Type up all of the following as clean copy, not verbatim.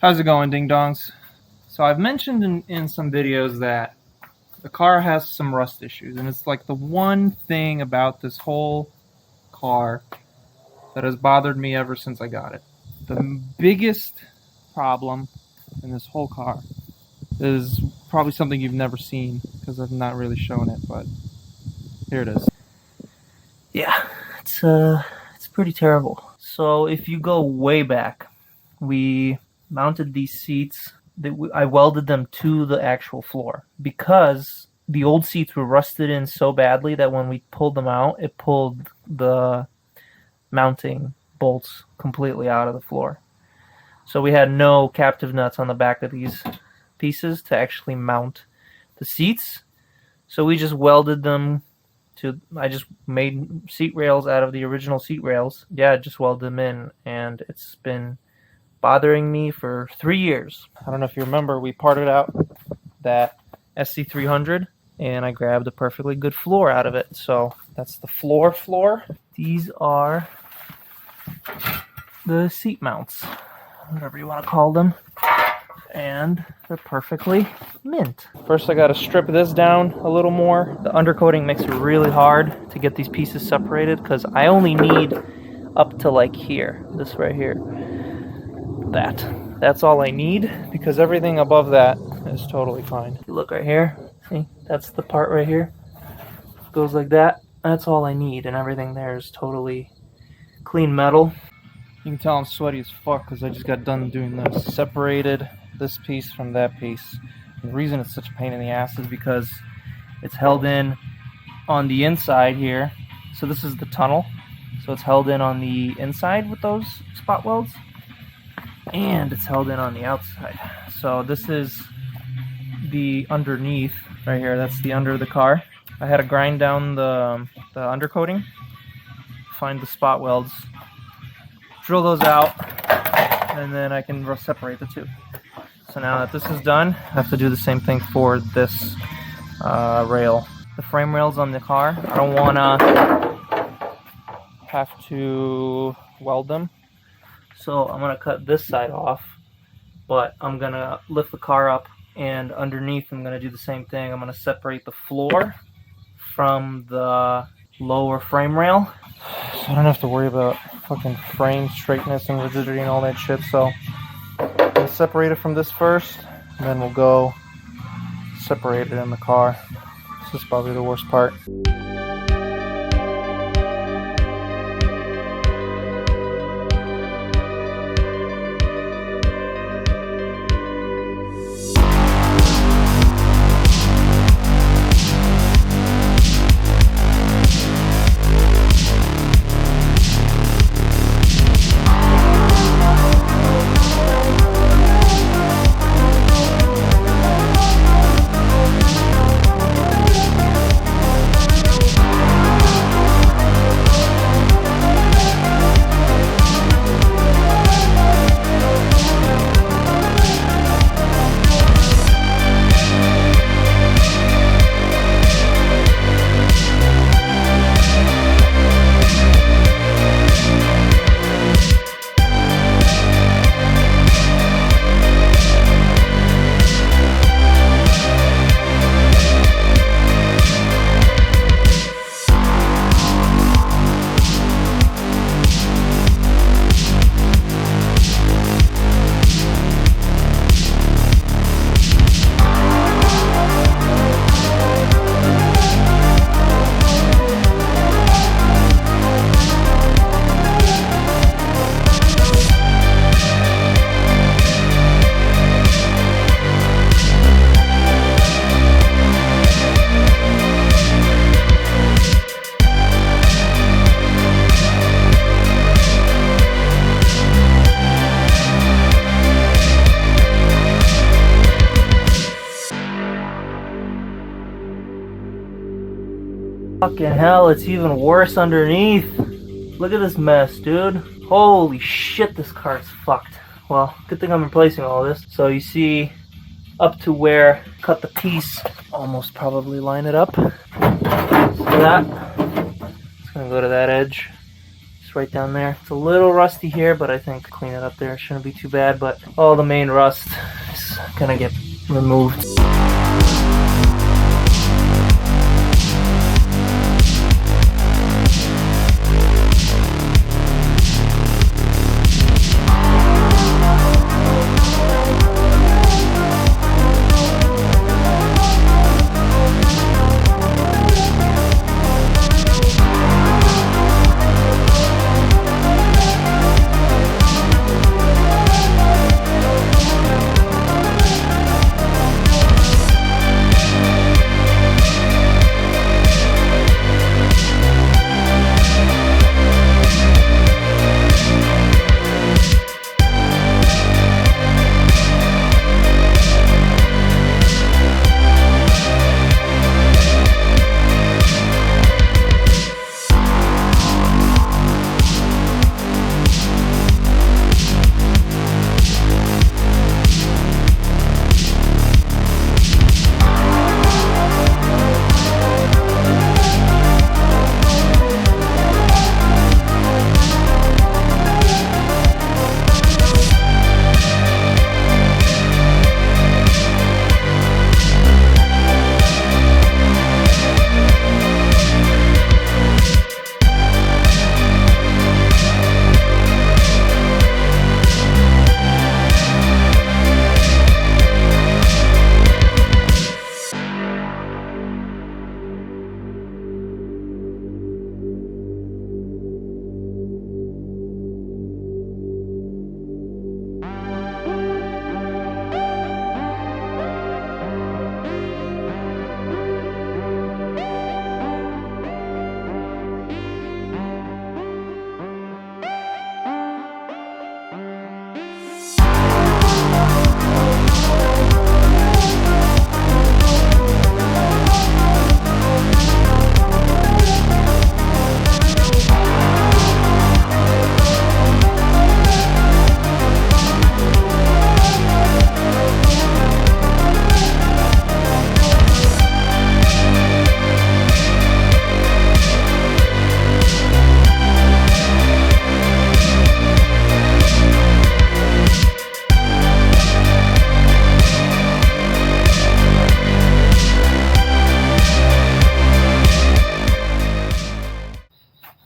How's it going, ding dongs? So I've mentioned in some videos that the car has some rust issues, and it's like the one thing about this whole car that has bothered me ever since I got it. The biggest problem in this whole car is probably something you've never seen because I've not really shown it, but here it is. Yeah, it's pretty terrible. So if you go way back, we mounted these seats. I welded them to the actual floor because the old seats were rusted in so badly that when we pulled them out, it pulled the mounting bolts completely out of the floor. So we had no captive nuts on the back of these pieces to actually mount the seats. So we just welded them to, I just made seat rails out of the original seat rails. Yeah, just welded them in, and it's been bothering me for 3 years. I don't know if you remember, we parted out that SC300 and I grabbed a perfectly good floor out of it. So that's the floor. These are the seat mounts, whatever you want to call them, and they're perfectly mint. First I got to strip this down a little more. The undercoating makes it really hard to get these pieces separated because I only need up to like here, this right here. That's all I need, because everything above that is totally fine. You look right here, see, that's the part right here, goes like that. That's all I need, and everything there is totally clean metal. You can tell I'm sweaty as fuck because I just got done doing this. Separated this piece from that piece. And the reason it's such a pain in the ass is because it's held in on the inside here. So this is the tunnel, so it's held in on the inside with those spot welds, and it's held in on the outside. So this is the underneath right here. That's the under of the car. I had to grind down the undercoating, find the spot welds, drill those out, and then I can separate the two. So now that this is done, I have to do the same thing for this rail. The frame rails on the car, I don't want to have to weld them. So I'm going to cut this side off, but I'm going to lift the car up, and underneath I'm going to do the same thing. I'm going to separate the floor from the lower frame rail, so I don't have to worry about fucking frame straightness and rigidity and all that shit. So I'm going to separate it from this first, and then we'll go separate it in the car. This is probably the worst part. Fucking hell, it's even worse underneath. Look at this mess, dude. Holy shit, this car's fucked. Well, good thing I'm replacing all this. So you see up to where I cut the piece, almost probably line it up. So that, it's gonna go to that edge. Just rust right down there. It's a little rusty here, but I think clean it up there shouldn't be too bad, but all the main rust is gonna get removed.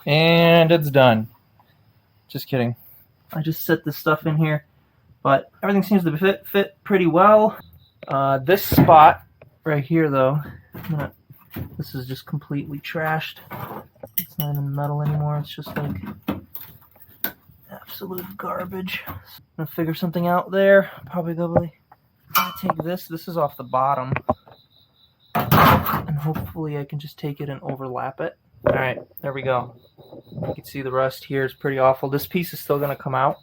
And it's done. Just kidding. I just set this stuff in here, but everything seems to fit pretty well. This spot right here, though, this is just completely trashed. It's not even metal anymore. It's just like absolute garbage. So I'm gonna figure something out there. Probably gonna take this. This is off the bottom, and hopefully I can just take it and overlap it. All right, there we go. You can see the rust here is pretty awful. This piece is still going to come out.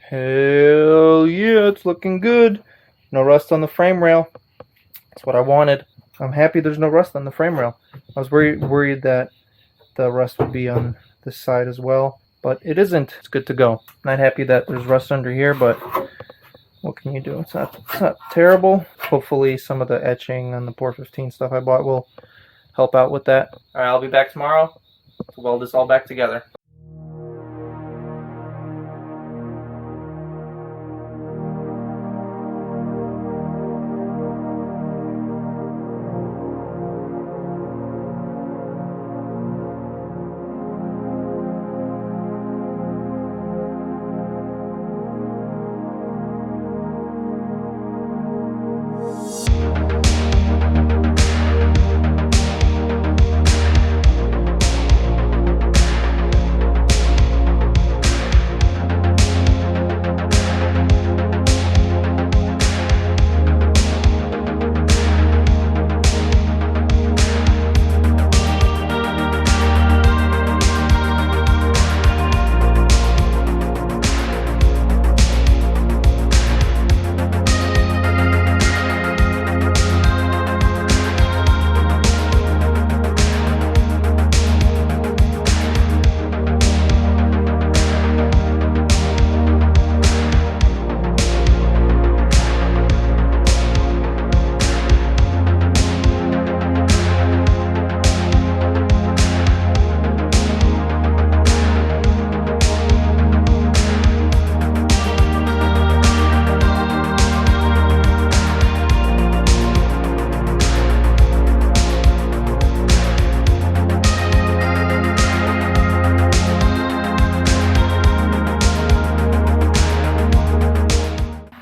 Hell yeah, it's looking good. No rust on the frame rail. That's what I wanted. I'm happy there's no rust on the frame rail. I was worried that the rust would be on this side as well, but it isn't. It's good to go. Not happy that there's rust under here, but what can you do? It's not terrible. Hopefully some of the etching on the Por 15 stuff I bought will help out with that. All right, I'll be back tomorrow to weld this all back together.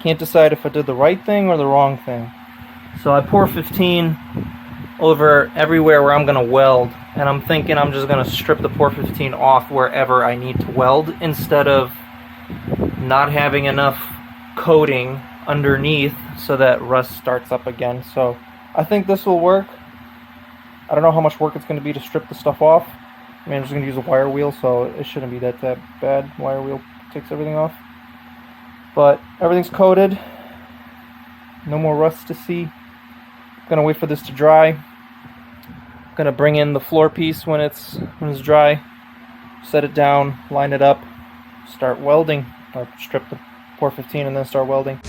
can't decide if I did the right thing or the wrong thing. So I pour 15 over everywhere where I'm going to weld, and I'm thinking I'm just going to strip the pour 15 off wherever I need to weld instead of not having enough coating underneath so that rust starts up again. So I think this will work. I don't know how much work it's going to be to strip the stuff off. I mean, I'm just going to use a wire wheel, so it shouldn't be that bad. Wire wheel takes everything off. But everything's coated. No more rust to see. Gonna wait for this to dry. Gonna bring in the floor piece when it's dry. Set it down, line it up, start welding, or strip the pour 15 and then start welding.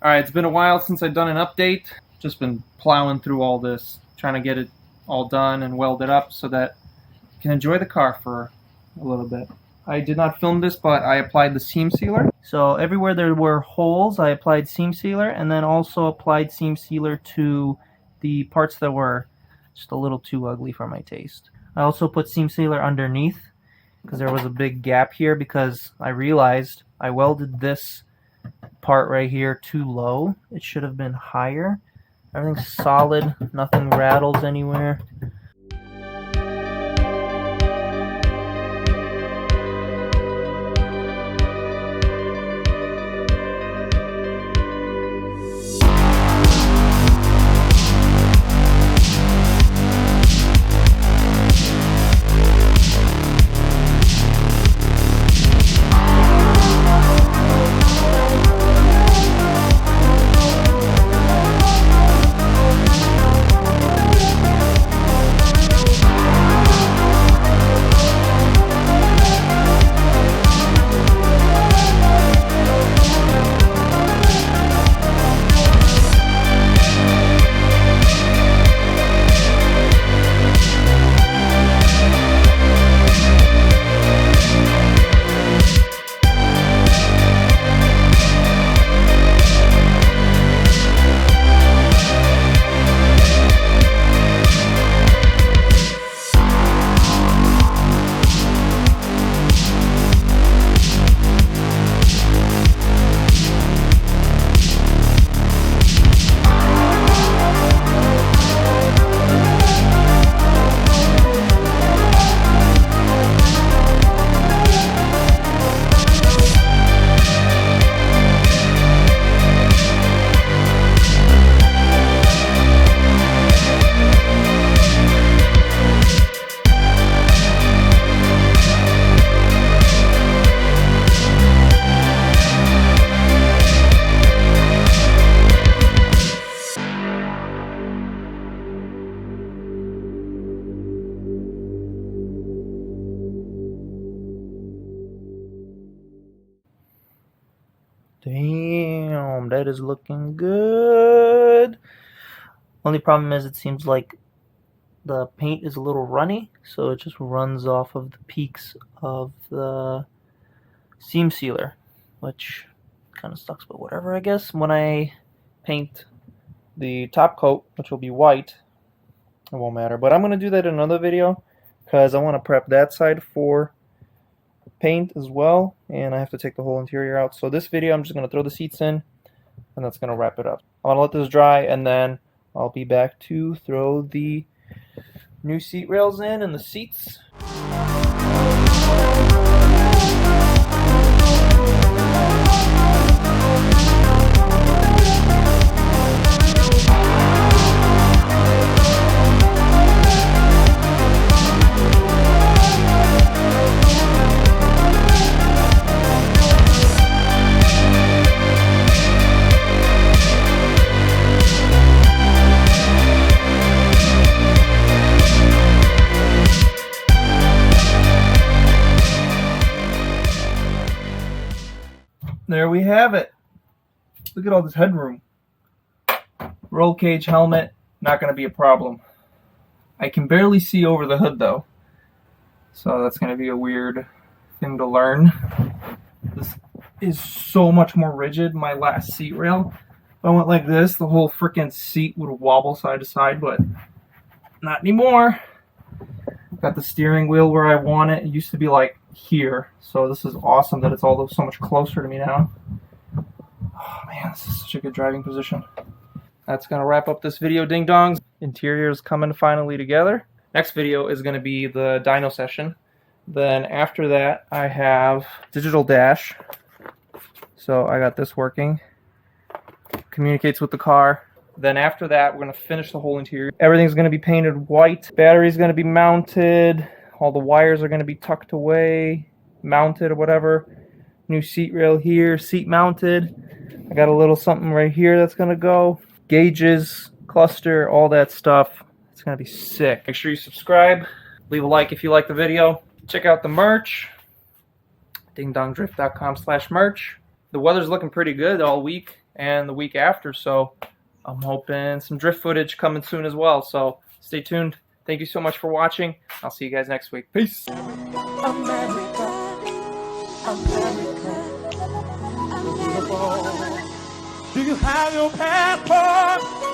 Alright, it's been a while since I've done an update. Just been plowing through all this, trying to get it all done and welded up so that you can enjoy the car for a little bit. I did not film this, but I applied the seam sealer. So everywhere there were holes, I applied seam sealer, and then also applied seam sealer to the parts that were just a little too ugly for my taste. I also put seam sealer underneath because there was a big gap here, because I realized I welded this part right here too low. It should have been higher. Everything's solid, nothing rattles anywhere. Damn, that is looking good. Only problem is it seems like the paint is a little runny, so it just runs off of the peaks of the seam sealer, which kind of sucks, but whatever, I guess. When I paint the top coat, which will be white, it won't matter. But I'm going to do that in another video because I want to prep that side for paint as well, and I have to take the whole interior out. So this video I'm just going to throw the seats in, and that's going to wrap it up. I want to let this dry, and then I'll be back to throw the new seat rails in and the seats. There we have it. Look at all this headroom. Roll cage helmet, not going to be a problem. I can barely see over the hood though, so that's going to be a weird thing to learn. This is so much more rigid, my last seat rail. If I went like this, the whole freaking seat would wobble side to side, but not anymore. Got the steering wheel where I want it. It used to be like here, so this is awesome that it's all so much closer to me now. Oh man, this is such a good driving position. That's gonna wrap up this video, ding dongs. Interior is coming finally together. Next video is gonna be the dyno session. Then after that, I have digital dash. So I got this working. Communicates with the car. Then after that, we're going to finish the whole interior. Everything's going to be painted white. Battery's going to be mounted. All the wires are going to be tucked away, mounted or whatever. New seat rail here, seat mounted. I got a little something right here that's going to go. Gauges, cluster, all that stuff. It's going to be sick. Make sure you subscribe. Leave a like if you like the video. Check out the merch. dingdongdrift.com/merch. The weather's looking pretty good all week. and the week after. So I'm hoping some drift footage coming soon as well. So stay tuned. Thank you so much for watching. I'll see you guys next week. Peace. America, America. Do you have your passport?